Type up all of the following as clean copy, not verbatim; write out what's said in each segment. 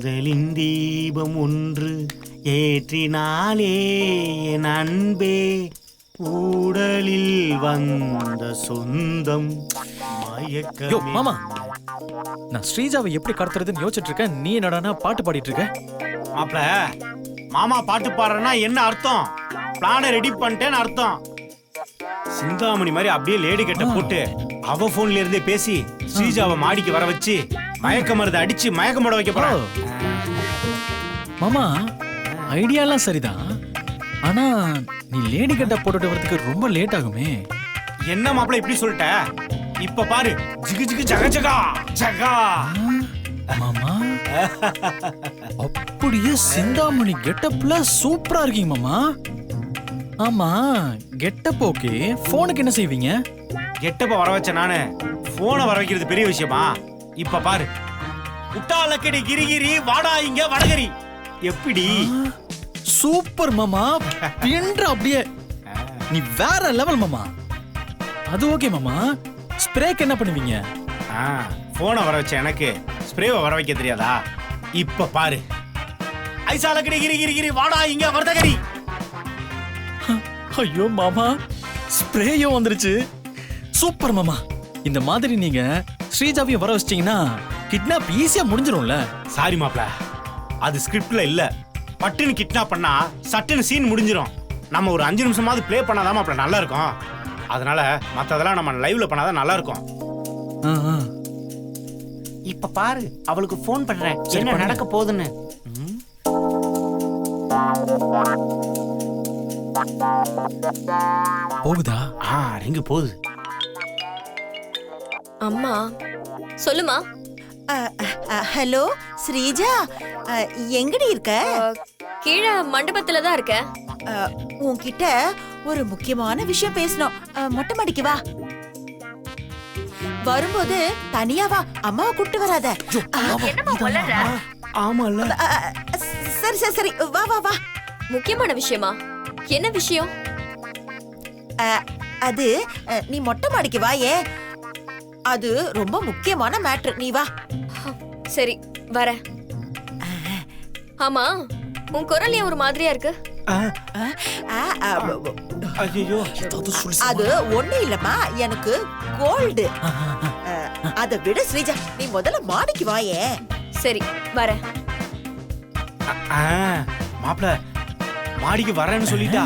முதலின் தீபம் ஒன்று ஏற்றினாலே என் அன்பே, ஊடலில் வந்த சொந்தம் யோ மாமா, நான் ஸ்ரீஜாவை எப்படி கடத்துறதுன்னு யோசிச்சுட்டு இருக்கேன். நீ என்னடானா பாட்டு பாடிட்டு இருக்க? மாப்ள, மாமா பாட்டு பாடுறேன்னா என்ன அர்த்தம்? பிளானை ரெடி பண்ணிட்டேன்னு அர்த்தம். சிந்தாமணி மாதிரி அப்படியே லேடி கட்ட போட்டு அவ போன்ல இருந்தே பேசி ஸ்ரீஜாவை மாடிக்கு வர வச்சு மயக்க மருந்து அடிச்சு மயக்கம் போட வைக்க போறோம். மாமா, ஐடியாலாம் சரிதான். ஆனா நீ லேடி கட்ட போட்டுட்டு வரதுக்கு ரொம்ப லேட் ஆகுமே. என்ன மாப்பிள்ள இப்படி சொல்லிட்ட? இப்ப பாரு, ஜிகு ஜிகு ஜக ஜகா ஜகா. மாமா, அப்படியே சிந்தாமணி கெட்டப்ல சூப்பரா இருக்கீங்க மாமா. ஆமா, கெட்டப் ஓகே, போனுக்கு என்ன செய்வீங்க? கெட்டப்ப வர வச்ச நானு போனை வர வைக்கிறது பெரிய விஷயமா? இப்ப பாரு, குட்டாலக்கடி கிரிகிரி வாடா இங்க வடகரி. எப்படி? சூப்பர் மாமா, பின்ற அப்படியே நீ வேற லெவல் மாமா. அது ஓகே மாமா. ஸ்ப்ரேக்கு என்ன பண்ணுவீங்க? போனை வர வச்ச எனக்கு ஸ்ப்ரேவை வர வைக்க தெரியாதா? இப்ப பாரு, ஐசாலக்கடி கிரிகிரி வாடா இங்க வடகரி. ஐயோ மாமா, ஸ்ப்ரேயும் வந்துருச்சு. சூப்பர் மாமா. இந்த மாதிரி நீங்க ஸ்ரீஜாவையும் வர வச்சிட்டீங்கன்னா கிட்னாப் ஈஸியா முடிஞ்சிரும்ல. சாரி மாப்ள, அது ஸ்கிரிப்ட்ல இல்ல. பட்டுன்னு கிட்னாப் பண்ணா சட்டுன்னு சீன் முடிஞ்சிரும். நம்ம ஒரு 5 நிமிஷமாவது ப்ளே பண்ணாதான் மாப்ள நல்லா இருக்கும். அதனால மத்ததெல்லாம் நம்ம லைவ்ல பண்ணாதான் நல்லா இருக்கும். இப்ப பாரு, அவளுக்கு போன் பண்றேன், என்ன நடக்க போகுதுன்னு. போகுதா? ரிங்கு போகுது. அம்மா சொல்லுமா. ஹலோ ஸ்ரீஜா, எங்கடி இருக்க? கீழே மண்டபத்துல தான் இருக்க. உன்கிட்ட ஒரு முக்கியமான விஷயம் பேசணும். மொட்டை மாடிக்கு வா. வரும்போது தனியா வா, அம்மாவை கூப்பிட்டு வராத. ஆமால. சரி சரி சரி, வா வா வா. முக்கியமான விஷயமா? என்ன விஷயம்? அது நீ மொட்டை மாடிக்கு வா. ஏன், அது ரொம்ப முக்கியமான மேட்ரு. நீ வா. சரி வர. ஆமா, உன் குரல் ஏன் ஒரு மாதிரியா இருக்கு? அது ஒண்ணு இல்லம்மா, எனக்கு கோல்டு. அத விட ஸ்ரீஜா, நீ முதல்ல மாடிக்கு வா. ஏன். சரி வர. மாப்ள, மாடிக்கு வரேன்னு சொல்லிட்டா.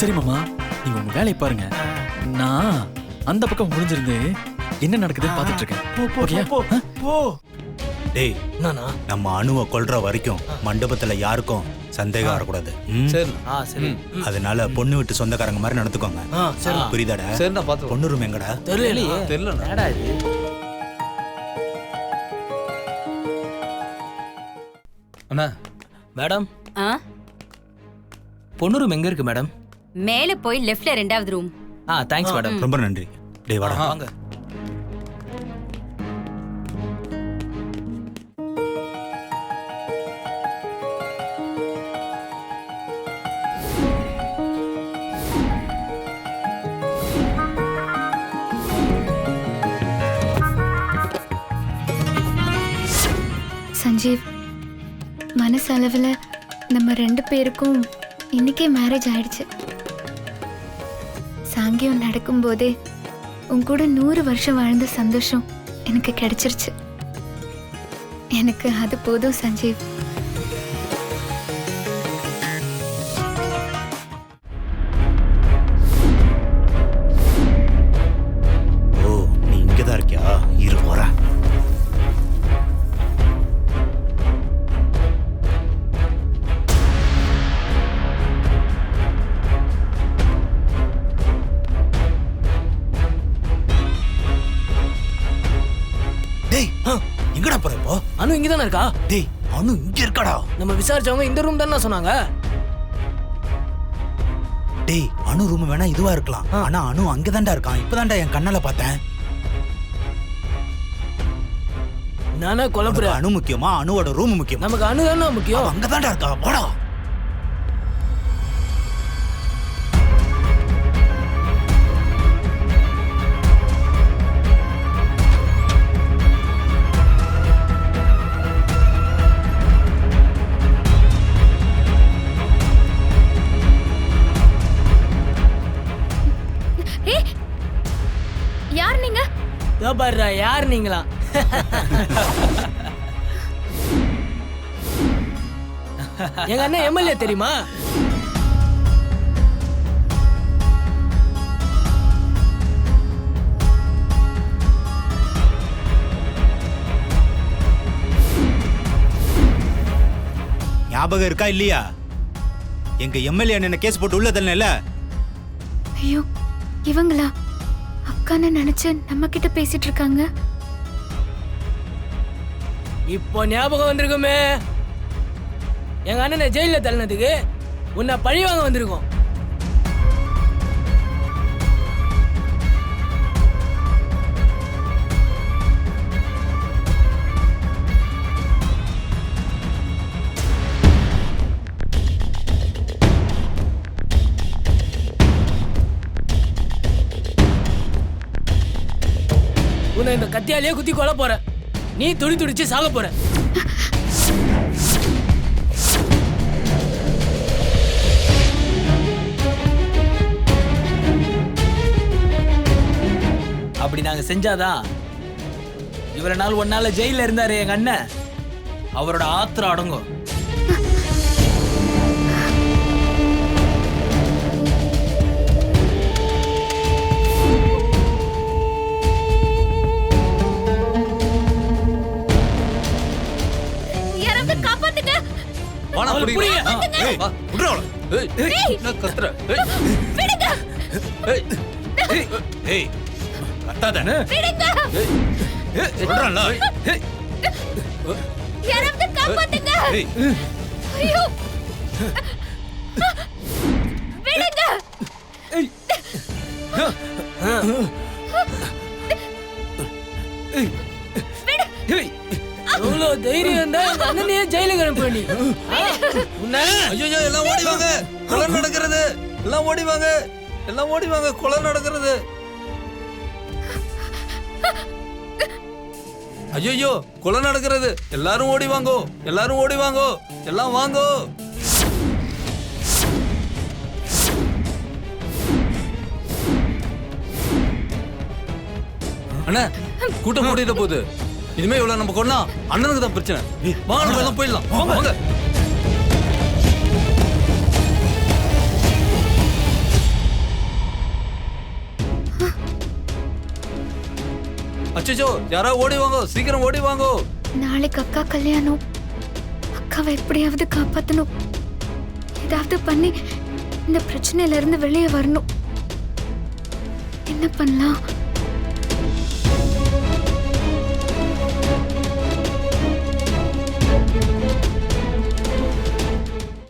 சரி மாமா, நீங்க உங்க வேலையை பாருங்க. நான் அந்த பக்கம் முடிஞ்சிருந்து என்ன நடக்குதுன்னு பாத்துட்டு இருக்கேன். போ. டேய் நானா, நம்ம அணுவை கொல்ற வரைக்கும் மண்டபத்துல யாருக்கும் சந்தேகம் வரக்கூடாது. சரி. அதனால பொண்ணு விட்டு சொந்தக்காரங்க மாதிரி நடந்துக்கோங்க. புரியுதாடா? சரி, நான் பாத்து. பொண்ணு ரூம் எங்கடா? தெரியல. அண்ணா, மேடம், பொண்ணு ரூம் எங்க இருக்கு மேடம்? மேல போய் லெஃப்ட்ல 2வது ரூம். Thanks madam. ரொம்ப நன்றி. டேய் வாடா. வாங்க. சஞ்சீவ், மனசளவுல நம்ம 2 பேருக்கும் இன்னைக்கே மேரேஜ் ஆயிடுச்சு. சாங்கியம் நடக்கும்போதே உன் கூட 100 வருஷம் வாழ்ந்த சந்தோஷம் எனக்கு கிடைச்சிருச்சு. எனக்கு அது போதும் சஞ்சீவ். ஓ, நீ இங்கதான் இருக்கியா? இரு போறேன். எங்கடா போற இப்போ? அனு இங்க தானே இருக்கா? டேய், அனு இங்க இருக்கடா. நம்ம விசாரிச்சவங்க இந்த ரூம் தானே சொன்னாங்க. டேய், அனு ரூம் வேணா இதுவா இருக்கலாம். ஆனா அனு அங்கதான்டா இருக்கான். இப்பதான்டா என் கண்ணால பார்த்தேன். நானே குழம்புறேன். அனு முக்கியமா, அனுவோட ரூம் முக்கியம்? நமக்கு அனு தானே முக்கியம். அங்கதான்டா இருக்கா. போடா. பாருடா யார் நீங்களா? எங்க அண்ணன் எம்எல்ஏ தெரியுமா? ஞாபகம் இருக்கா இல்லையா? எங்க எம்எல்ஏ என்ன கேஸ் போட்டு உள்ள தள்ளல. ஐயோ இவங்களா அக்கான்னு நினைச்சு நம்ம கிட்ட பேசிட்டு இருக்காங்க. இப்போ ஞாபகம் வந்திருக்குமே. எங்க அண்ணனை ஜெயில தள்ளினதுக்கு உன்னை பழி வாங்க வந்திருக்கோம். உன்னை இந்த கத்தியாலேயே குத்தி கொல்ல போற. நீ துடி துடிச்சு சாக போற. அப்படி நாங்க செஞ்சாதான் இவ்வளவு நாள் ஒன்னால ஜெயில இருந்தாரு எங்க அண்ணன், அவரோட ஆத்திரம் அடங்கும். யாராவது காப்பாத்துங்க. அவளை புடிங்க. ஏய் விட்றா அவளை. ஏய், என்ன கத்துற? விடுங்க. ஏய் கத்தாத. விடுங்க. சொல்றேன்ல. யாராவது காப்பாத்துங்க. ஏய் ஐயோ. விடுங்க. அவ்வளவு தைரியம் இருந்தா எங்க அண்ணனையே ஜெயிலுக்கு அனுப்ப நீ. உன்னை ஐயோ எல்லாம் ஓடி வாங்க, கொலை நடக்கிறது. எல்லாம் ஓடி வாங்க, எல்லாம் ஓடி வாங்க, கொலை நடக்கிறது. ஐயோ கொலை நடக்கிறது. எல்லாரும் ஓடி வாங்கோ, எல்லாரும் ஓடி வாங்கோ, எல்லாம் வாங்கோ. அண்ணா கூட்டம் கூட்டிட்டு போகுது. இனிமே இவ்வளவு நம்ம கொண்டா அண்ணனுக்கு தான் பிரச்சனை. வாங்க நம்ம எல்லாம் போயிடலாம். வாங்க. அச்சோ யாராவது ஓடி வாங்கோ, சீக்கிரம் ஓடி வாங்கோ. நாளைக்கு அக்கா கல்யாணம். அக்காவை எப்படியாவது காப்பாத்தணும். ஏதாவது பண்ணி இந்த பிரச்சனையில இருந்து வெளியே வரணும். என்ன பண்ணலாம்?